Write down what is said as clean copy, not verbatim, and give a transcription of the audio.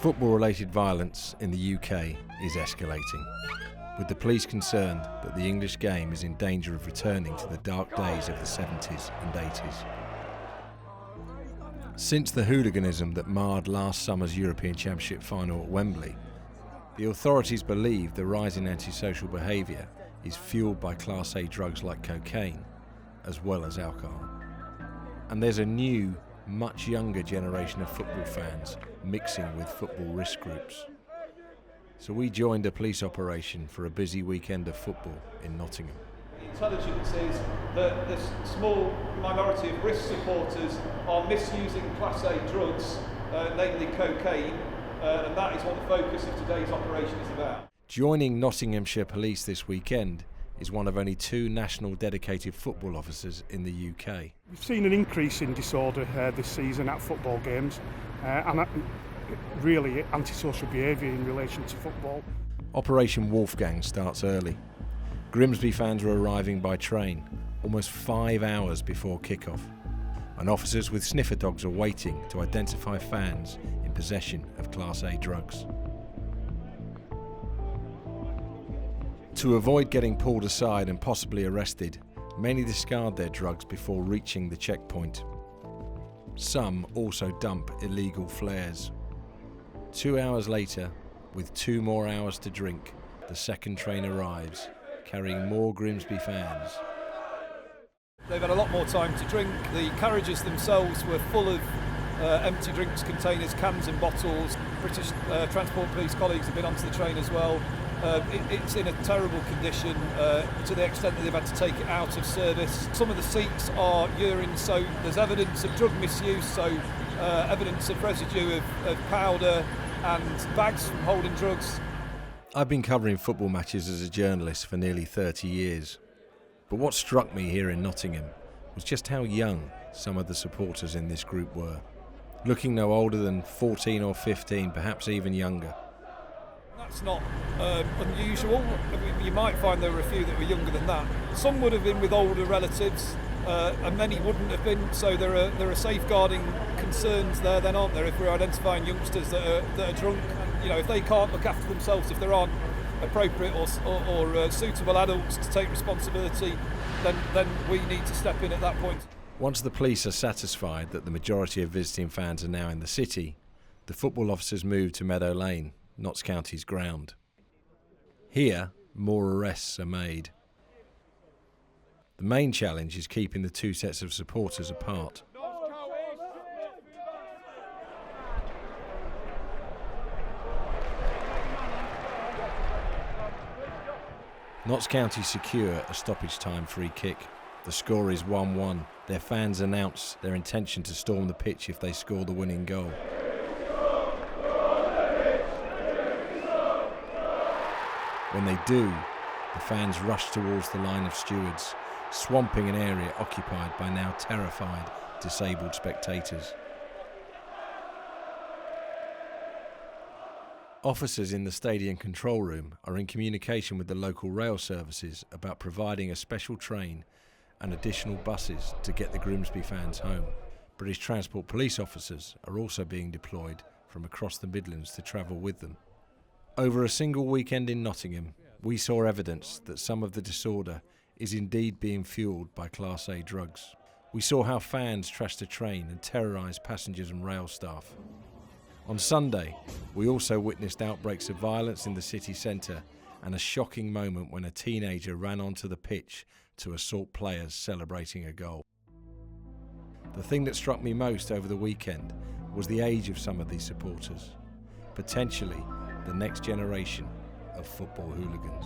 Football-related violence in the UK is escalating, with the police concerned that the English game is in danger of returning to the dark days of the 70s and 80s. Since the hooliganism that marred last summer's European Championship final at Wembley, the authorities believe the rise in antisocial behaviour is fuelled by Class A drugs like cocaine, as well as alcohol. And there's a new, much younger generation of football fans mixing with football risk groups. So we joined a police operation for a busy weekend of football in Nottingham. The intelligence is that this small minority of risk supporters are misusing Class A drugs, namely cocaine, and that is what the focus of today's operation is about. Joining Nottinghamshire Police this weekend is one of only 2 national dedicated football officers in the UK. We've seen an increase in disorder this season at football games and really antisocial behaviour in relation to football. Operation Wolfgang starts early. Grimsby fans are arriving by train almost 5 hours before kick-off, and officers with sniffer dogs are waiting to identify fans in possession of Class A drugs. To avoid getting pulled aside and possibly arrested, many discard their drugs before reaching the checkpoint. Some also dump illegal flares. 2 hours later, with 2 more hours to drink, the second train arrives, carrying more Grimsby fans. They've had a lot more time to drink. The carriages themselves were full of empty drinks containers, cans and bottles. British Transport Police colleagues have been onto the train as well. It's in a terrible condition to the extent that they've had to take it out of service. Some of the seats are urine soaked. There's evidence of drug misuse, so evidence of residue of powder and bags from holding drugs. I've been covering football matches as a journalist for nearly 30 years. But what struck me here in Nottingham was just how young some of the supporters in this group were. Looking no older than 14 or 15, perhaps even younger. That's not unusual. I mean, you might find there were a few that were younger than that. Some would have been with older relatives, and many wouldn't have been. So there are safeguarding concerns there, then, aren't there? If we're identifying youngsters that are drunk, you know, if they can't look after themselves, if there aren't appropriate or suitable adults to take responsibility, then we need to step in at that point. Once the police are satisfied that the majority of visiting fans are now in the city, the football officers move to Meadow Lane, Notts County's ground. Here, more arrests are made. The main challenge is keeping the 2 sets of supporters apart. Notts County secure a stoppage time free kick. The score is 1-1. Their fans announce their intention to storm the pitch if they score the winning goal. When they do, the fans rush towards the line of stewards, swamping an area occupied by now terrified, disabled spectators. Officers in the stadium control room are in communication with the local rail services about providing a special train and additional buses to get the Grimsby fans home. British Transport Police officers are also being deployed from across the Midlands to travel with them. Over a single weekend in Nottingham, we saw evidence that some of the disorder is indeed being fuelled by Class A drugs. We saw how fans trashed a train and terrorised passengers and rail staff. On Sunday, we also witnessed outbreaks of violence in the city centre and a shocking moment when a teenager ran onto the pitch to assault players celebrating a goal. The thing that struck me most over the weekend was the age of some of these supporters, potentially the next generation of football hooligans.